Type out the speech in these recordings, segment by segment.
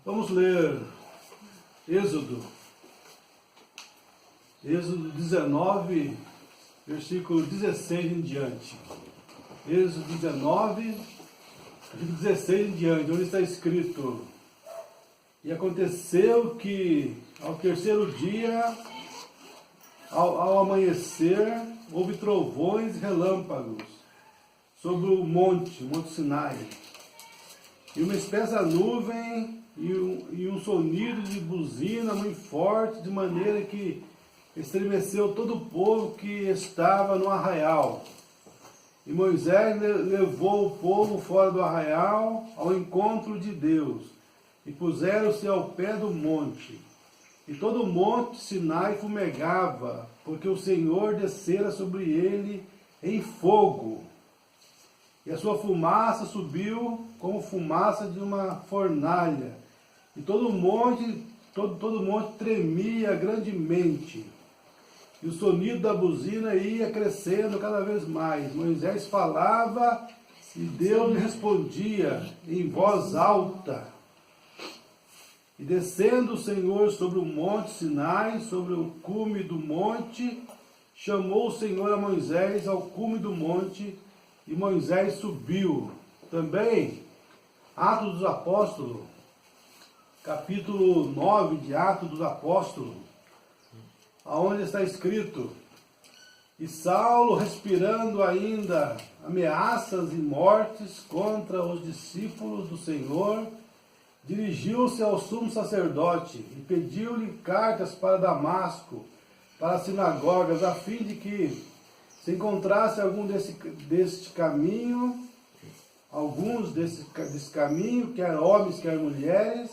Vamos ler Êxodo 19, versículo 16 em diante. Êxodo 19, versículo 16 em diante, onde está escrito: E aconteceu que ao terceiro dia, ao amanhecer, houve trovões e relâmpagos sobre o Monte Sinai, e uma espessa nuvem e um sonido de buzina muito forte, de maneira que estremeceu todo o povo que estava no arraial. E Moisés levou o povo fora do arraial ao encontro de Deus, e puseram-se ao pé do monte. E todo o monte Sinai fumegava, porque o Senhor descera sobre ele em fogo. E a sua fumaça subiu como fumaça de uma fornalha. E todo o monte tremia grandemente. E o sonido da buzina ia crescendo cada vez mais. Moisés falava e Deus lhe respondia em voz alta. E descendo o Senhor sobre o monte Sinai, sobre o cume do monte, chamou o Senhor a Moisés ao cume do monte, e Moisés subiu. Também, Atos dos Apóstolos, capítulo 9 de Atos dos Apóstolos, aonde está escrito: E Saulo, respirando ainda ameaças e mortes contra os discípulos do Senhor, dirigiu-se ao sumo sacerdote e pediu-lhe cartas para Damasco, para as sinagogas, a fim de que, se encontrasse alguns desse caminho, quer homens, quer mulheres,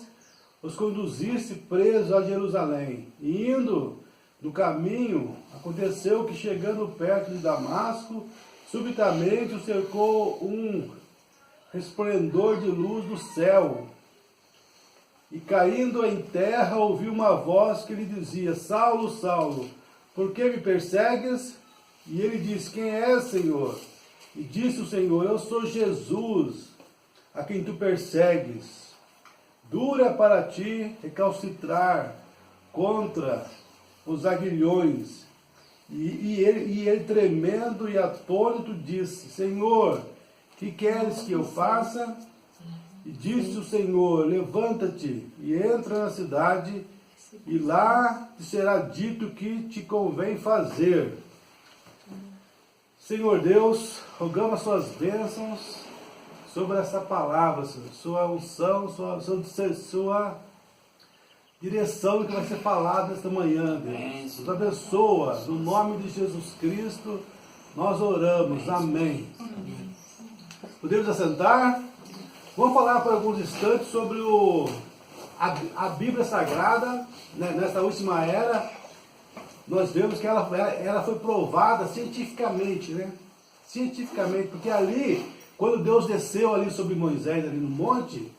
os conduzisse presos a Jerusalém. E indo no caminho, aconteceu que, chegando perto de Damasco, subitamente o cercou um resplendor de luz do céu. E caindo em terra, ouviu uma voz que lhe dizia: Saulo, Saulo, por que me persegues? E ele disse: Quem és, Senhor? E disse o Senhor: Eu sou Jesus, a quem tu persegues. Dura para ti recalcitrar contra os aguilhões. E ele, tremendo e atônito, disse: Senhor, que queres que eu faça? E disse o Senhor: Levanta-te e entra na cidade, e lá te será dito o que te convém fazer. Senhor Deus, rogamos as suas bênçãos sobre essa palavra, Senhor, sua unção, sua direção que vai ser falada nesta manhã, Deus. Nos abençoa, no nome de Jesus Cristo, nós oramos. Amém. Podemos assentar? Vamos falar por alguns instantes sobre a Bíblia Sagrada, né? Nesta última era. Nós vemos que ela foi provada cientificamente, né? Cientificamente, porque ali, quando Deus desceu ali sobre Moisés, ali no monte,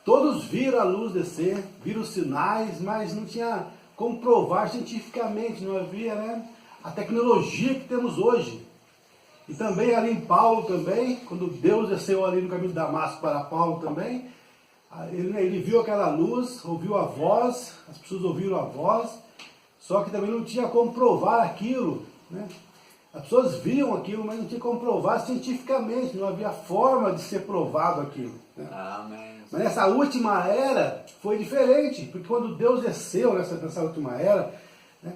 todos viram a luz descer, viram os sinais, mas não tinha como provar cientificamente, não havia, né, a tecnologia que temos hoje. E também ali em Paulo também, quando Deus desceu ali no caminho de Damasco para Paulo também, ele viu aquela luz, ouviu a voz, as pessoas ouviram a voz, só que também não tinha como provar aquilo, né? As pessoas viam aquilo, mas não tinha como provar cientificamente, não havia forma de ser provado aquilo, né? Amém. Mas nessa última era foi diferente, porque quando Deus desceu nessa última era, né,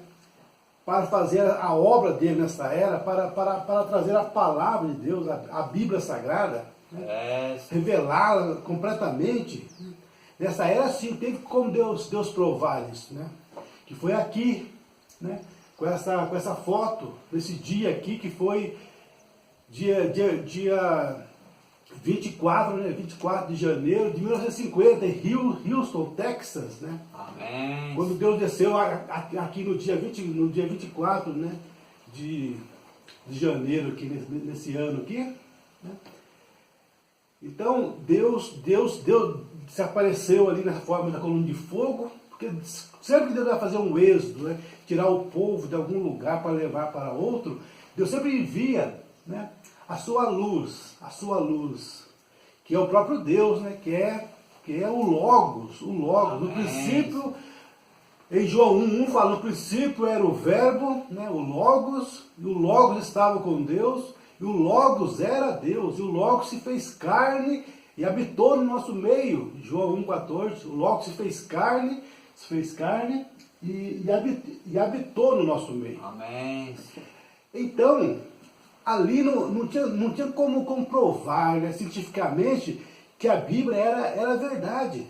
para fazer a obra dele nessa era, para trazer a palavra de Deus, a Bíblia Sagrada, né, revelá-la completamente, nessa era sim, teve como Deus provar isso, né? Que foi aqui, né, com essa foto, desse dia aqui, que foi dia 24, né, 24 de janeiro de 1950, em Houston, Texas, né? Amém. Quando Deus desceu aqui no dia 24, né, de janeiro, aqui, nesse ano aqui, né? Então, Deus se apareceu ali na forma da coluna de fogo, porque sempre que Deus vai fazer um êxodo, né, tirar o povo de algum lugar para levar para outro, Deus sempre envia, né, a sua luz, que é o próprio Deus, né, que é que é o Logos, no princípio, em João 1 fala, no princípio era o verbo, né, o Logos, e o Logos estava com Deus, e o Logos era Deus, e o Logos se fez carne e habitou no nosso meio. João 1,14, o Logos se fez carne e habitou no nosso meio. Amém. Então, ali não tinha como comprovar, né, cientificamente que a Bíblia era verdade.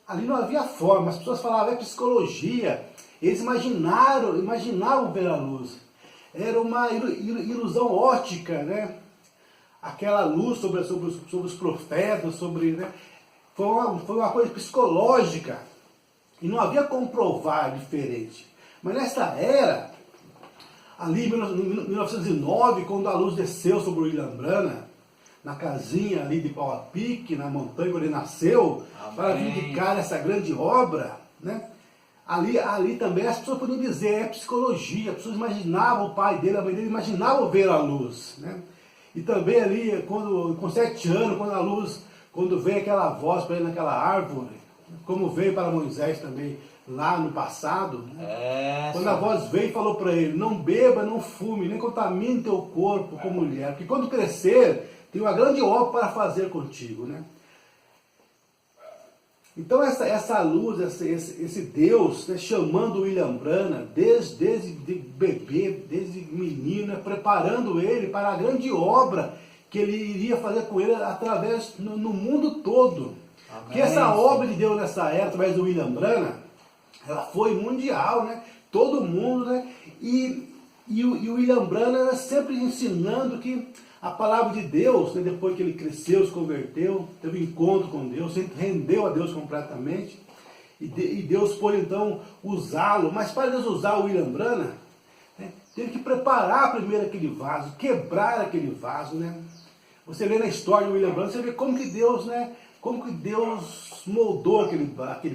Ali não havia forma, as pessoas falavam, é psicologia, eles imaginavam ver a luz. Era uma ilusão ótica, né? Aquela luz sobre os profetas, né? Foi uma coisa psicológica. E não havia como provar diferente. Mas nessa era, ali em 1909, quando a luz desceu sobre o William Branham, na casinha ali de pau a pique, na montanha onde ele nasceu, Amém. Para vindicar essa grande obra, né? Ali também as pessoas podiam dizer, é psicologia, as pessoas imaginavam o pai dele, a mãe dele, imaginavam ver a luz, né? E também ali, com 7 anos, quando veio aquela voz para ele naquela árvore, como veio para Moisés também lá no passado, né? Quando a voz veio e falou para ele, não beba, não fume, nem contamine teu corpo com mulher, porque quando crescer, tem uma grande obra para fazer contigo, né? Então essa luz, esse Deus, né, chamando o William Branham desde bebê, desde menino, né, preparando ele para a grande obra que ele iria fazer com ele através no mundo todo. Amém. Porque essa obra de Deus nessa era, através do William Branham, ela foi mundial, né? Todo mundo, né? E o William Branham sempre ensinando que a palavra de Deus, né, depois que ele cresceu, se converteu, teve um encontro com Deus, se rendeu a Deus completamente, e Deus pôde então usá-lo. Mas para Deus usar o William Branham, né, teve que preparar primeiro aquele vaso, quebrar aquele vaso, né? Você lê na história do William Branham, você vê como que Deus, né, como que Deus moldou aquele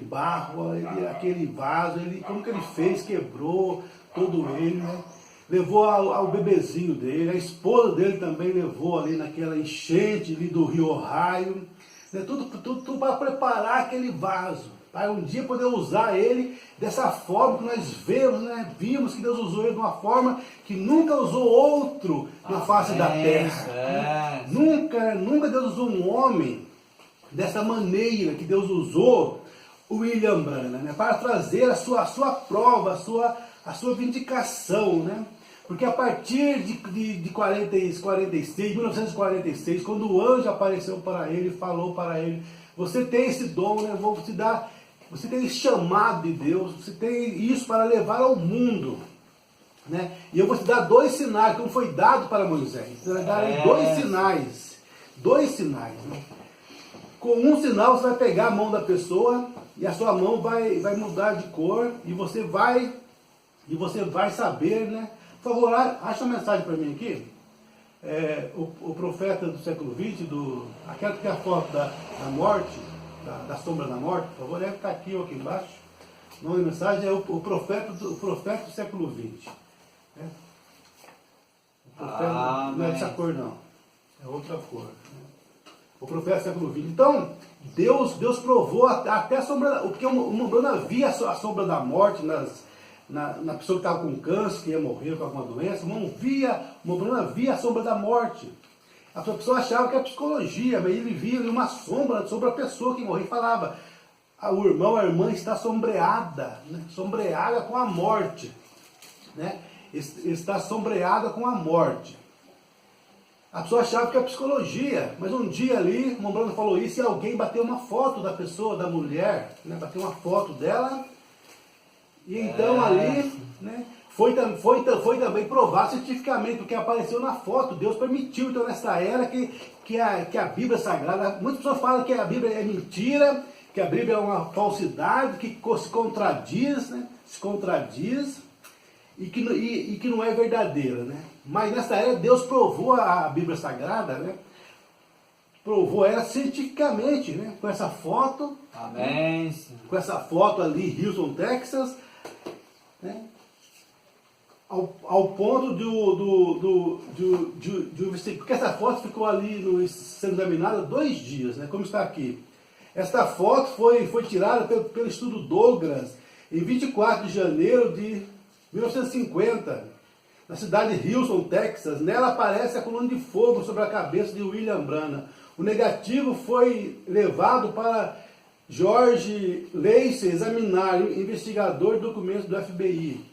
barro, aquele vaso, como que ele fez, quebrou todo ele, né? Levou ao bebezinho dele, a esposa dele também levou ali naquela enchente ali do rio Ohio, né? Tudo para preparar aquele vaso, para um dia poder usar ele dessa forma que nós vemos, né? Vimos que Deus usou ele de uma forma que nunca usou outro na face da terra. Nunca Deus usou um homem dessa maneira que Deus usou o William Branham, né? Para trazer a sua prova, a sua vindicação, né? Porque a partir de 1946, quando o anjo apareceu para ele e falou para ele, você tem esse dom, né? Você tem esse chamado de Deus, você tem isso para levar ao mundo, né? E eu vou te dar 2 sinais, como foi dado para Moisés. Eu vou dar 2 sinais, né? Com um sinal você vai pegar a mão da pessoa e a sua mão vai mudar de cor e você vai saber, né? Por favor, acha uma mensagem para mim aqui. O profeta do século XX, aquela que tem a foto da morte, da sombra da morte, por favor, deve estar aqui ou aqui embaixo. O nome da mensagem é o profeta do século XX. Né? O profeta, não é dessa cor não, é outra cor. Né? O profeta do século XX. Então, Deus provou até a sombra, porque o Branham via a sombra da morte na pessoa que estava com câncer, que ia morrer com alguma doença. O Branham via a sombra da morte. A pessoa achava que era psicologia, mas ele via ali uma sombra sobre a pessoa que morria e falava, o irmão, a irmã está sombreada, né? Sombreada com a morte, né? Está sombreada com a morte. A pessoa achava que era psicologia, mas um dia ali, o Branham falou isso e alguém bateu uma foto da pessoa, da mulher, né? Bateu uma foto dela, e então ali, né, foi também provado cientificamente, porque apareceu na foto. Deus permitiu, então, nessa era que a Bíblia Sagrada, muitas pessoas falam que a Bíblia é mentira, que a Bíblia é uma falsidade, que se contradiz, né, e que não é verdadeira, né? Mas nessa era Deus provou a Bíblia Sagrada, né? Provou ela cientificamente, né? Com essa foto. Amém. Com essa foto ali em Houston, Texas, né? Ao ponto porque essa foto ficou ali sendo examinada 2 dias, né? Como está aqui. Esta foto foi tirada pelo Estudo Douglas em 24 de janeiro de 1950, na cidade de Houston, Texas. Nela aparece a coluna de fogo sobre a cabeça de William Branham. O negativo foi levado para George Lacey examinar, investigador de documentos do FBI.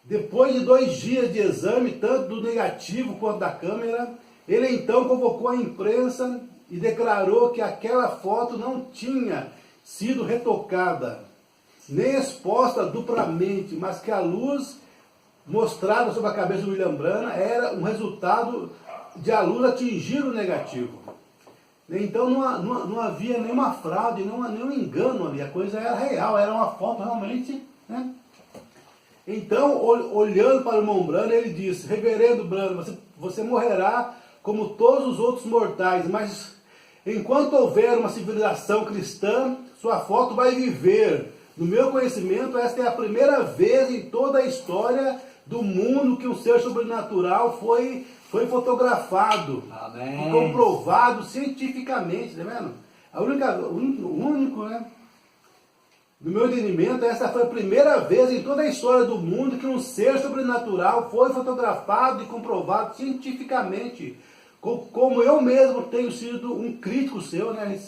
Depois de 2 dias de exame, tanto do negativo quanto da câmera, ele então convocou a imprensa e declarou que aquela foto não tinha sido retocada, nem exposta duplamente, mas que a luz mostrada sobre a cabeça de William Branham era um resultado de a luz atingir o negativo. Então não havia nenhuma fraude, nenhum engano ali, a coisa era real, era uma foto realmente, né? Então, olhando para o irmão Branham, ele disse: Reverendo Branham, você morrerá como todos os outros mortais, mas enquanto houver uma civilização cristã, sua foto vai viver. No meu conhecimento, esta é a primeira vez em toda a história do mundo que um ser sobrenatural foi fotografado. Amém. E comprovado cientificamente, tá vendo? O único, né? No meu entendimento, essa foi a primeira vez em toda a história do mundo que um ser sobrenatural foi fotografado e comprovado cientificamente. Como eu mesmo tenho sido um crítico seu, né?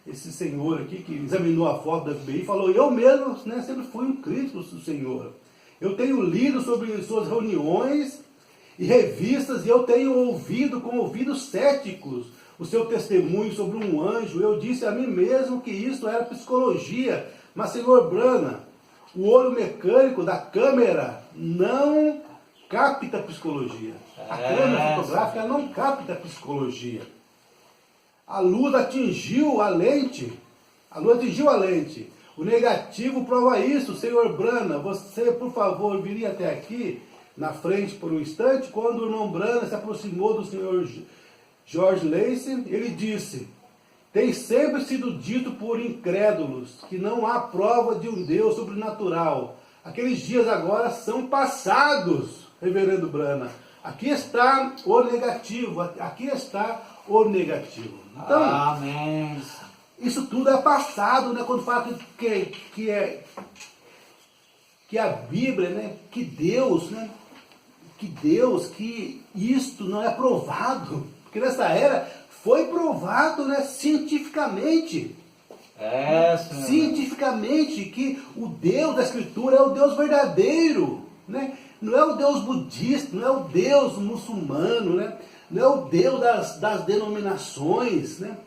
Esse senhor aqui que examinou a foto da FBI falou: eu mesmo, né, sempre fui um crítico do senhor. Eu tenho lido sobre suas reuniões e revistas, e eu tenho ouvido com ouvidos céticos o seu testemunho sobre um anjo. Eu disse a mim mesmo que isso era psicologia. Mas, senhor Branham, o olho mecânico da câmera não capta psicologia. A câmera fotográfica não capta psicologia. A luz atingiu a lente. A luz atingiu a lente. O negativo prova isso, senhor Branham. Você, por favor, viria até aqui, na frente, por um instante. Quando o irmão Branham se aproximou do senhor George Lacey, ele disse: tem sempre sido dito por incrédulos que não há prova de um Deus sobrenatural. Aqueles dias agora são passados, reverendo Branham. Aqui está o negativo, aqui está o negativo. Então, amém. Isso tudo é passado, né? Quando fala que a Bíblia, né? Que Deus, né? Que isto não é provado. Porque nessa era foi provado, né, cientificamente. Cientificamente que o Deus da Escritura é o Deus verdadeiro, né? Não é o Deus budista, não é o Deus muçulmano, né? Não é o Deus das denominações, né?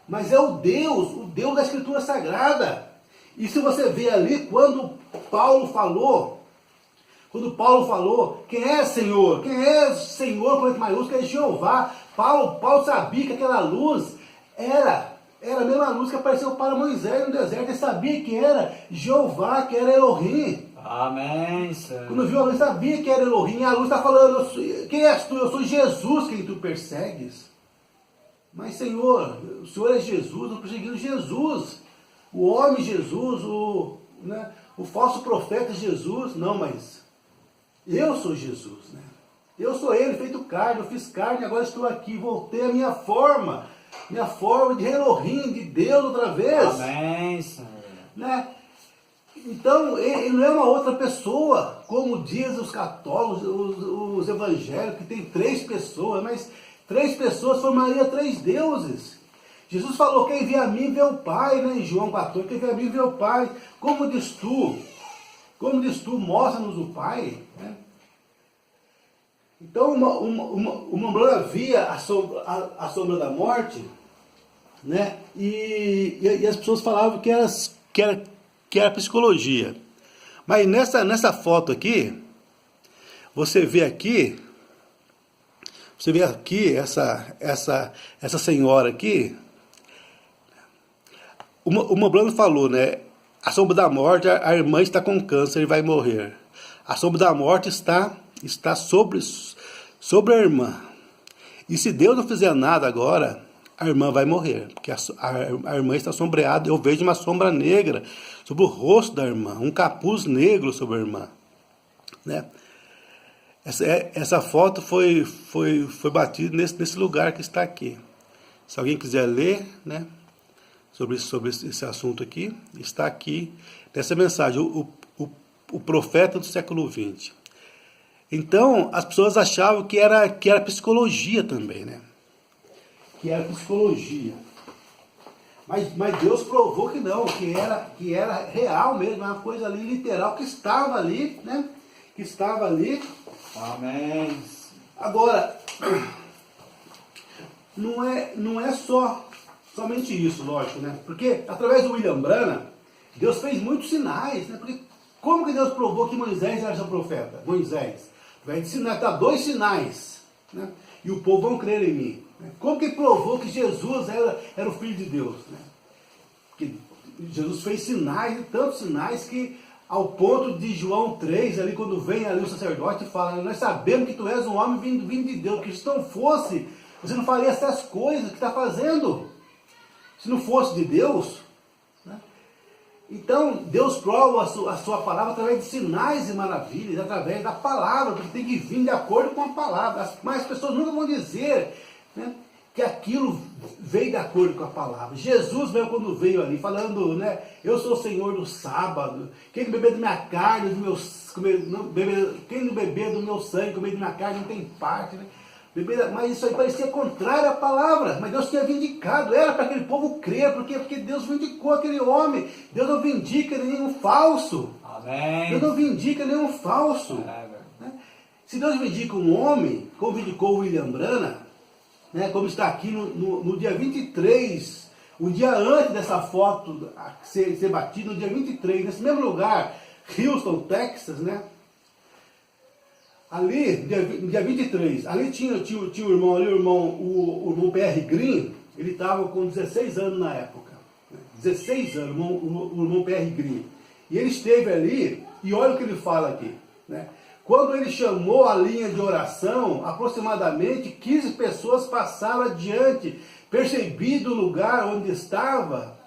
Mas é o Deus da Escritura Sagrada. E se você vê ali, quando Paulo falou, quem é Senhor? Quem é Senhor com letra maiúscula? É Jeová. Paulo sabia que aquela luz era a mesma luz que apareceu para Moisés no deserto. Ele sabia que era Jeová, que era Elohim. Amém, Senhor. Quando viu a luz, sabia que era Elohim. A luz está falando: quem és tu? Eu sou Jesus, quem tu persegues. Mas, Senhor, o Senhor é Jesus, eu estou perseguindo Jesus. O homem Jesus, o falso profeta Jesus. Não, mas eu sou Jesus, né? Eu sou ele, feito carne, eu fiz carne, agora estou aqui, voltei à minha forma de Elohim, de Deus outra vez. Amém, Senhor. Né? Então, ele não é uma outra pessoa, como dizem os católicos, os evangélicos, que tem 3 pessoas, mas 3 pessoas formaria 3 deuses. Jesus falou: quem vê a mim vê o Pai, né? Em João 14, quem vê a mim vê o Pai. Como diz tu, mostra-nos o Pai, né? Então, uma Branham via a sombra da morte, né? E as pessoas falavam que era psicologia. Mas nessa foto aqui, você vê aqui essa senhora aqui. Uma Branham falou, né? A sombra da morte, a irmã está com câncer e vai morrer. A sombra da morte está sobre a irmã. E se Deus não fizer nada agora, a irmã vai morrer. Porque a irmã está sombreada. Eu vejo uma sombra negra sobre o rosto da irmã. Um capuz negro sobre a irmã. Né? Essa foto foi batida nesse lugar que está aqui. Se alguém quiser ler, né? sobre esse assunto aqui, está aqui nessa mensagem, o profeta do século XX. Então, as pessoas achavam que era psicologia também, né? Que era psicologia. Mas Deus provou que não, que era real mesmo, uma coisa ali literal, que estava ali, né? Que estava ali. Amém. Agora, não é somente isso, lógico, né? Porque através do William Branham, Deus fez muitos sinais, né? Porque como que Deus provou que Moisés era seu profeta? Moisés vai ensinar, tá, 2 sinais, né? E o povo vão crer em mim. Né? Como que provou que Jesus era o Filho de Deus? Né? Porque Jesus fez sinais, e tantos sinais, que ao ponto de João 3, ali quando vem ali o sacerdote e fala, nós sabemos que tu és um homem vindo de Deus, porque se não fosse, você não faria essas coisas que está fazendo. Se não fosse de Deus, né? Então Deus prova a sua palavra através de sinais e maravilhas, através da palavra, porque tem que vir de acordo com a palavra. Mas as pessoas nunca vão dizer, né, que aquilo veio de acordo com a palavra. Jesus veio quando veio ali, falando, né, eu sou o Senhor do sábado, quem não beber da minha carne, quem não beber do meu sangue, comer da minha carne, não tem parte, né? Mas isso aí parecia contrário à palavra, mas Deus tinha vindicado, era para aquele povo crer, porque Deus vindicou aquele homem. Deus não vindica nenhum falso. Amém. Deus não vindica nenhum falso. Né? Se Deus vindica um homem, como vindicou o William Branham, né, como está aqui no dia 23, um dia antes dessa foto ser batida, no dia 23, nesse mesmo lugar, Houston, Texas, né? Ali, no dia 23, ali tinha o irmão ali, o irmão PR Green, ele estava com 16 anos na época. 16 anos, o irmão PR Green. E ele esteve ali, e olha o que ele fala aqui, né? Quando ele chamou a linha de oração, aproximadamente 15 pessoas passaram adiante, percebido o lugar onde estava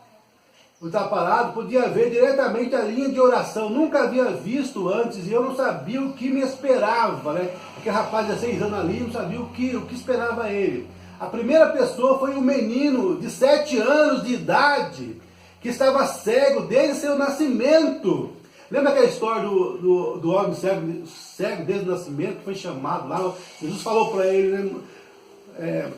parado, podia ver diretamente a linha de oração. Nunca havia visto antes e eu não sabia o que me esperava, né? Aquele rapaz de 6 anos ali, não sabia o que esperava ele. A primeira pessoa foi um menino de 7 anos de idade, que estava cego desde seu nascimento. Lembra aquela história do homem cego desde o nascimento, que foi chamado lá? Jesus falou para ele, né,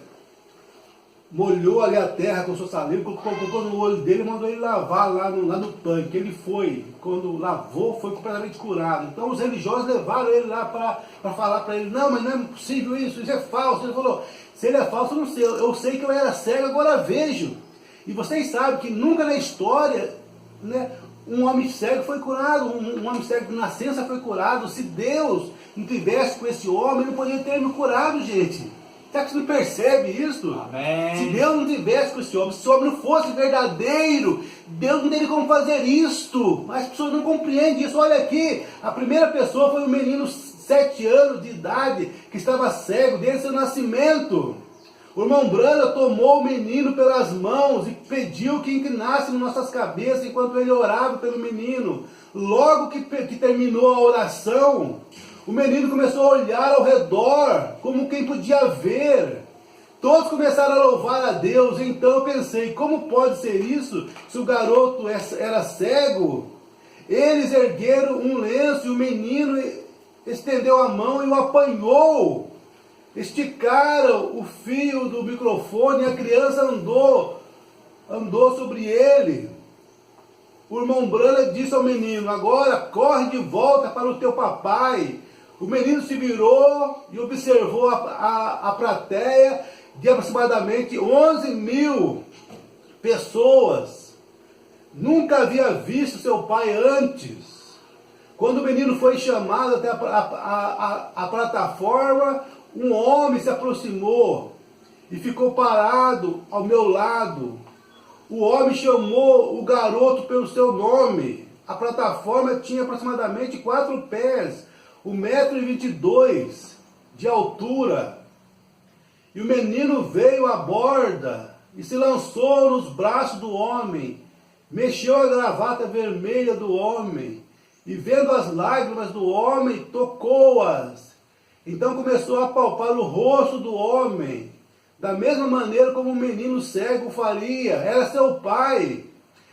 molhou ali a terra com sua saliva, colocou no olho dele e mandou ele lavar lá no tanque. Ele foi, quando lavou, foi completamente curado. Então os religiosos levaram ele lá para falar para ele, não, mas não é possível isso é falso. Ele falou, se ele é falso, eu não sei, eu sei que eu era cego, agora vejo. E vocês sabem que nunca na história, né, um homem cego foi curado, um homem cego de nascença foi curado. Se Deus não tivesse com esse homem, ele não poderia ter me curado, gente. Será que você não percebe isso? Amém. Se Deus não tivesse com esse homem, se esse homem não fosse verdadeiro, Deus não teria como fazer isto. Mas as pessoas não compreendem isso. Olha aqui, a primeira pessoa foi um menino de 7 anos de idade, que estava cego desde seu nascimento. O irmão Branham tomou o menino pelas mãos e pediu que inclinasse nossas cabeças enquanto ele orava pelo menino. Logo que terminou a oração, o menino começou a olhar ao redor, como quem podia ver. Todos começaram a louvar a Deus. Então eu pensei, como pode ser isso, se o garoto era cego? Eles ergueram um lenço e o menino estendeu a mão e o apanhou. Esticaram o fio do microfone e a criança andou sobre ele. O irmão Branham disse ao menino, agora corre de volta para o teu papai. O menino se virou e observou a plateia de aproximadamente 11.000 pessoas. Nunca havia visto seu pai antes. Quando o menino foi chamado até a plataforma, um homem se aproximou e ficou parado ao meu lado. O homem chamou o garoto pelo seu nome. A plataforma tinha aproximadamente 4 pés, 1,22 m de altura. E o menino veio à borda e se lançou nos braços do homem, mexeu a gravata vermelha do homem e, vendo as lágrimas do homem, tocou-as. Então começou a palpar o rosto do homem. da mesma maneira como o menino cego faria. Era seu pai.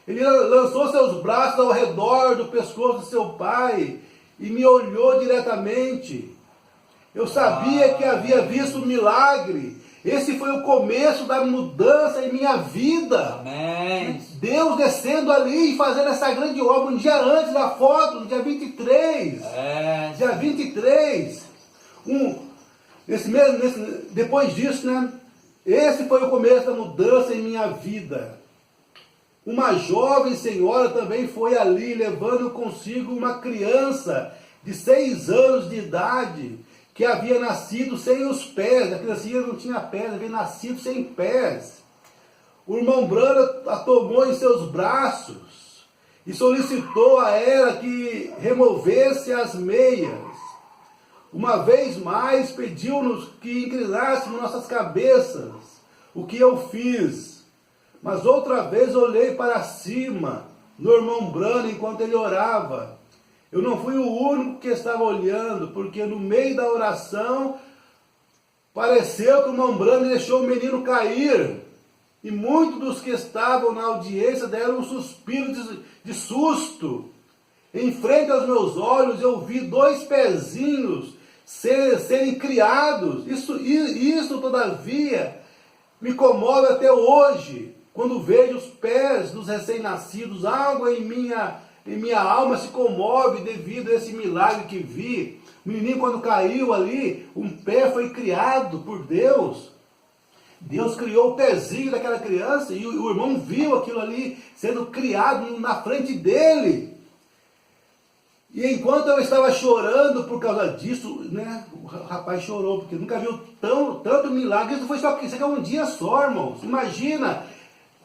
Ele lançou seus braços ao redor do pescoço do seu pai e me olhou diretamente. Eu sabia que havia visto um milagre. Esse foi o começo da mudança em minha vida. Amém. Deus descendo ali e fazendo essa grande obra um dia antes da foto, no dia 23. Dia 23. Depois disso, né? Esse foi o começo da mudança em minha vida. Uma jovem senhora também foi ali, levando consigo uma criança de 6 anos de idade, que havia nascido sem os pés. A criancinha não tinha pés, havia nascido sem pés. O irmão Branham a tomou em seus braços e solicitou a ela que removesse as meias. Uma vez mais pediu-nos que inclinássemos nossas cabeças, o que eu fiz. Mas outra vez olhei para cima no irmão Branham enquanto ele orava. Eu não fui o único que estava olhando, porque no meio da oração pareceu que o irmão Branham deixou o menino cair. E muitos dos que estavam na audiência deram um suspiro de susto. Em frente aos meus olhos eu vi 2 pezinhos serem criados. Isso, todavia, me comove até hoje. Quando vejo os pés dos recém-nascidos, algo em minha alma se comove devido a esse milagre que vi. O menino, quando caiu ali, um pé foi criado por Deus. Deus criou o pezinho daquela criança e o irmão viu aquilo ali sendo criado na frente dele. E enquanto eu estava chorando por causa disso, né, o rapaz chorou, porque nunca viu tanto milagre. Isso aqui é um dia só, irmãos. Imagina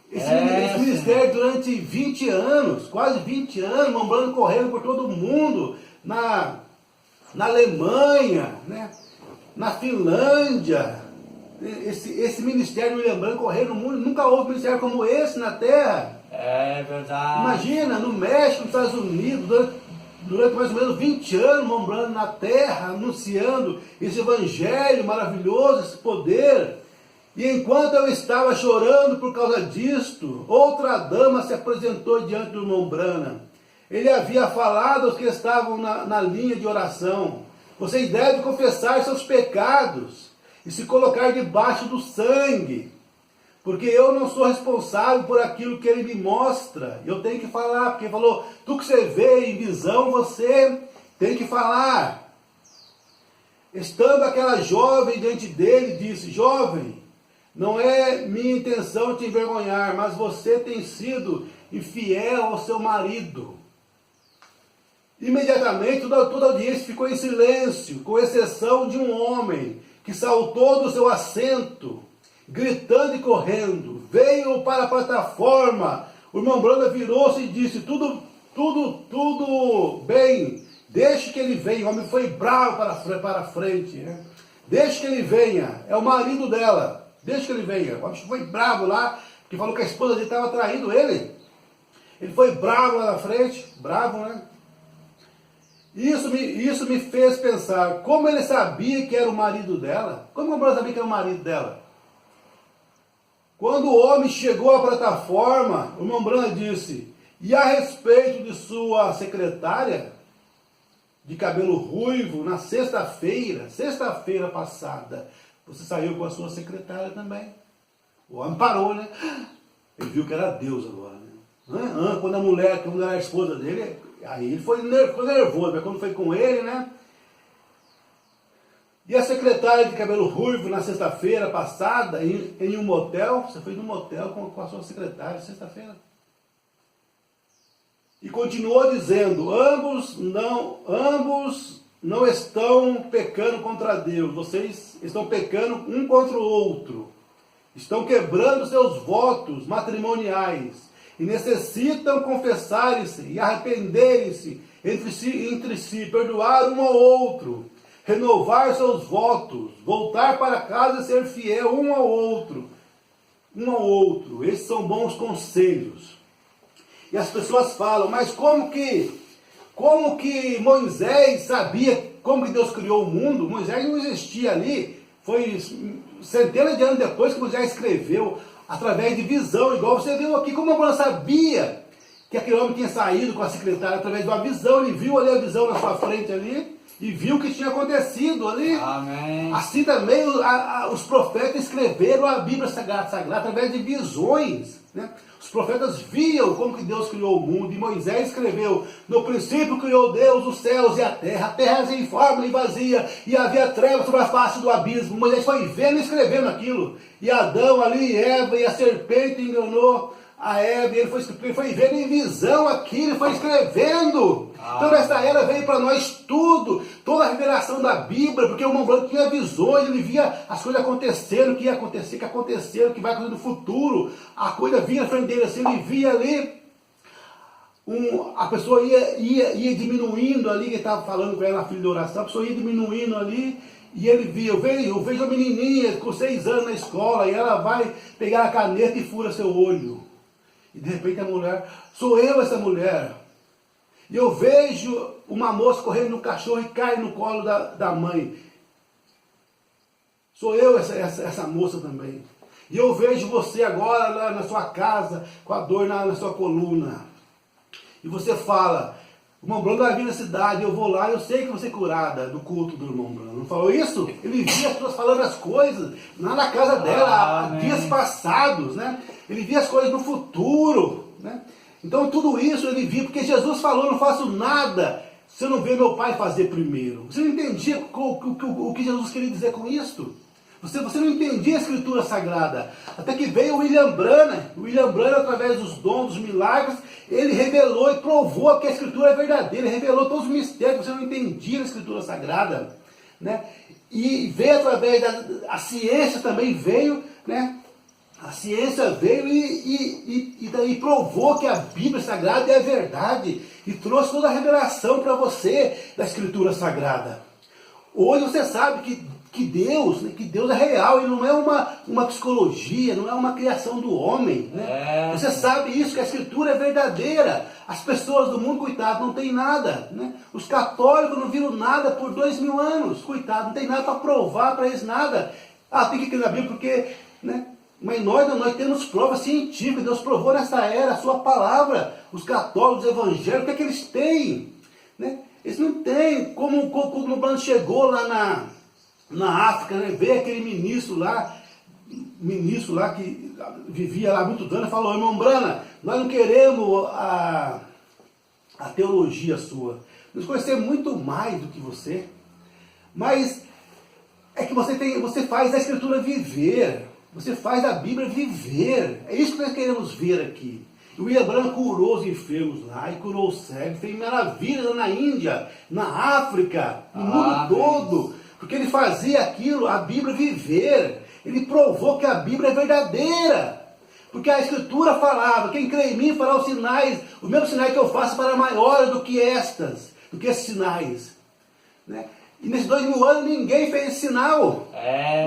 esse ministério durante 20 anos, quase 20 anos, irmão Branham correndo por todo mundo, na Alemanha, né, na Finlândia. Esse ministério William Branham correndo no mundo, nunca houve ministério como esse na Terra. É verdade. Imagina, no México, nos Estados Unidos, durante mais ou menos 20 anos, irmão Branham na Terra, anunciando esse evangelho maravilhoso, esse poder. E enquanto eu estava chorando por causa disto, outra dama se apresentou diante do irmão Branham. Ele havia falado aos que estavam na linha de oração: vocês devem confessar seus pecados e se colocar debaixo do sangue, porque eu não sou responsável por aquilo que ele me mostra. Eu tenho que falar, porque ele falou: tu que você vê em visão, você tem que falar. Estando aquela jovem diante dele, disse: jovem, não é minha intenção te envergonhar, mas você tem sido infiel ao seu marido. Imediatamente toda a audiência ficou em silêncio, com exceção de um homem que saltou do seu assento, gritando e correndo, veio para a plataforma. O irmão Branham virou-se e disse: tudo bem, deixe que ele venha. O homem foi bravo para frente, né? Deixe que ele venha, é o marido dela, deixe que ele venha. O homem foi bravo lá, que falou que a esposa dele estava traindo ele. Ele foi bravo lá na frente, bravo, né? Isso me fez pensar, como ele sabia que era o marido dela? Como o Branham sabia que era o marido dela? Quando o homem chegou à plataforma, o irmão Branham disse: e a respeito de sua secretária, de cabelo ruivo, na sexta-feira passada, você saiu com a sua secretária também? O homem parou, né? Ele viu que era Deus agora, né? Quando era a esposa dele, aí ele ficou nervoso, mas quando foi com ele, né? E a secretária de cabelo ruivo na sexta-feira passada, em um motel, você foi num motel com a sua secretária, sexta-feira. E continuou dizendo: ambos não estão pecando contra Deus, vocês estão pecando um contra o outro. Estão quebrando seus votos matrimoniais e necessitam confessar-se e arrependerem-se entre si, perdoar um ao outro, renovar seus votos, voltar para casa e ser fiel um ao outro. Esses são bons conselhos. E as pessoas falam: mas como que Moisés sabia como que Deus criou o mundo? Moisés não existia ali, foi centenas de anos depois que Moisés escreveu, através de visão, igual você viu aqui, como Abraão sabia que aquele homem tinha saído com a secretária através de uma visão, ele viu ali a visão na sua frente ali, e viu o que tinha acontecido ali. Amém. Assim também os profetas escreveram a Bíblia Sagrada através de visões, né? Os profetas viam como que Deus criou o mundo, e Moisés escreveu: no princípio criou Deus os céus e a terra era sem forma e vazia, e havia trevas sobre a face do abismo. Moisés foi vendo e escrevendo aquilo, e Adão ali, e Eva, e a serpente enganou a Eva, e ele foi vendo em visão aquilo, ele foi escrevendo. Então nessa era veio para nós tudo, toda a revelação da Bíblia, porque o irmão Branco tinha visões, ele via as coisas acontecendo, o que ia acontecer, o que vai acontecer no futuro, a coisa vinha na frente dele assim, ele via ali, a pessoa ia diminuindo ali, que ele estava falando com ela na fila de oração, a pessoa ia diminuindo ali, e ele via, eu vejo uma menininha com 6 anos na escola, e ela vai pegar a caneta e fura seu olho. E de repente a mulher, sou eu essa mulher. E eu vejo uma moça correndo no cachorro e cai no colo da mãe. Sou eu essa moça também. E eu vejo você agora lá na sua casa, com a dor na sua coluna. E você fala, o irmão Bruno vai vir na cidade, eu vou lá, eu sei que você é curada do culto do irmão Bruno. Não falou isso? Ele via as pessoas falando as coisas lá na casa dela, há dias passados, né? Ele via as coisas no futuro, né? Então tudo isso ele via, porque Jesus falou, não faço nada se eu não ver meu Pai fazer primeiro. Você não entendia o que Jesus queria dizer com isso? Você não entendia a Escritura Sagrada. Até que veio o William Branham, através dos dons, dos milagres, ele revelou e provou que a Escritura é verdadeira, ele revelou todos os mistérios que você não entendia na Escritura Sagrada, né? E veio através a ciência também veio, né? A ciência veio e provou que a Bíblia Sagrada é a verdade e trouxe toda a revelação para você da Escritura Sagrada. Hoje você sabe que Deus é real e não é uma psicologia, não é uma criação do homem, né? Você sabe isso, que a Escritura é verdadeira. As pessoas do mundo, coitado, não tem nada, né? Os católicos não viram nada por 2000 anos, coitado, não tem nada para provar para eles nada. Tem que crer na Bíblia porque, né? Mas nós temos provas científicas, Deus provou nessa era a sua palavra. Os católicos, os evangélicos, o que é que eles têm? Né? Eles não têm, como o plano chegou lá na África, né? Veio aquele ministro lá que vivia lá há muitos anos, e falou: irmão Brana, nós não queremos a teologia sua, nós conhecemos muito mais do que você, mas é que você faz a Escritura viver. Você faz a Bíblia viver. É isso que nós queremos ver aqui. O William Branham curou os enfermos lá, e curou os cegos, fez maravilhas lá na Índia, na África, no mundo todo. Porque ele fazia aquilo, a Bíblia viver. Ele provou que a Bíblia é verdadeira. Porque a Escritura falava: quem crê em mim fará os sinais, os mesmos sinais que eu faço para maiores do que esses sinais. Né? E nesses 2000 anos ninguém fez esse sinal.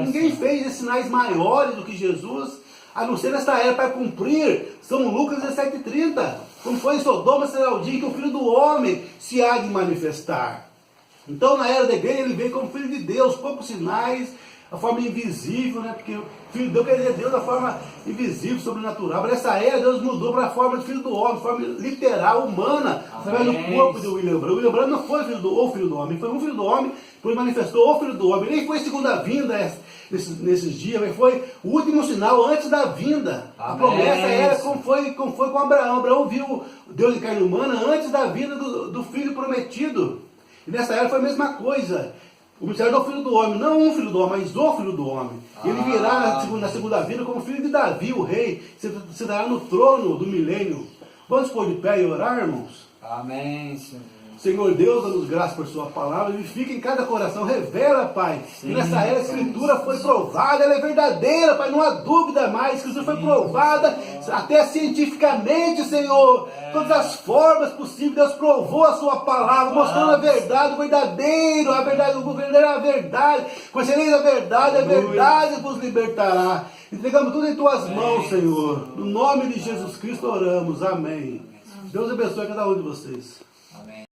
Ninguém fez esses sinais maiores do que Jesus, a não ser nessa era para cumprir São Lucas 17,30. Como foi em Sodoma, será o dia que o Filho do Homem se há de manifestar. Então na era da igreja ele veio como Filho de Deus, poucos sinais, a forma invisível, né? Porque o Filho de Deus quer dizer Deus da forma invisível, sobrenatural. Mas nessa era Deus mudou para a forma de Filho do Homem, forma literal, humana, através do corpo de William Branham. William Branham não foi Filho do Homem, foi um Filho do Homem, depois manifestou o Filho do Homem. Nem foi segunda vinda nesses dias, mas foi o último sinal antes da vinda. A promessa era como foi com Abraão. Abraão viu Deus em carne humana antes da vinda do Filho prometido. E nessa era foi a mesma coisa. O ministério do Filho do Homem, não um Filho do Homem, mas o Filho do Homem. E ele virá na segunda vinda como filho de Davi, o rei, sentará no trono do milênio. Vamos pôr de pé e orar, irmãos? Amém, Senhor. Senhor Deus, dá-nos graça por sua palavra, vivifica em cada coração, revela, Pai, que nessa era a Escritura foi provada, ela é verdadeira, Pai, não há dúvida mais, a Escritura foi provada até cientificamente, Senhor, todas as formas possíveis, Deus provou a sua palavra, mostrando a verdade, o verdadeiro, a verdade, conhecereis a verdade vos libertará. Entregamos tudo em tuas mãos, Senhor, no nome de Jesus Cristo oramos, amém. Deus abençoe cada um de vocês.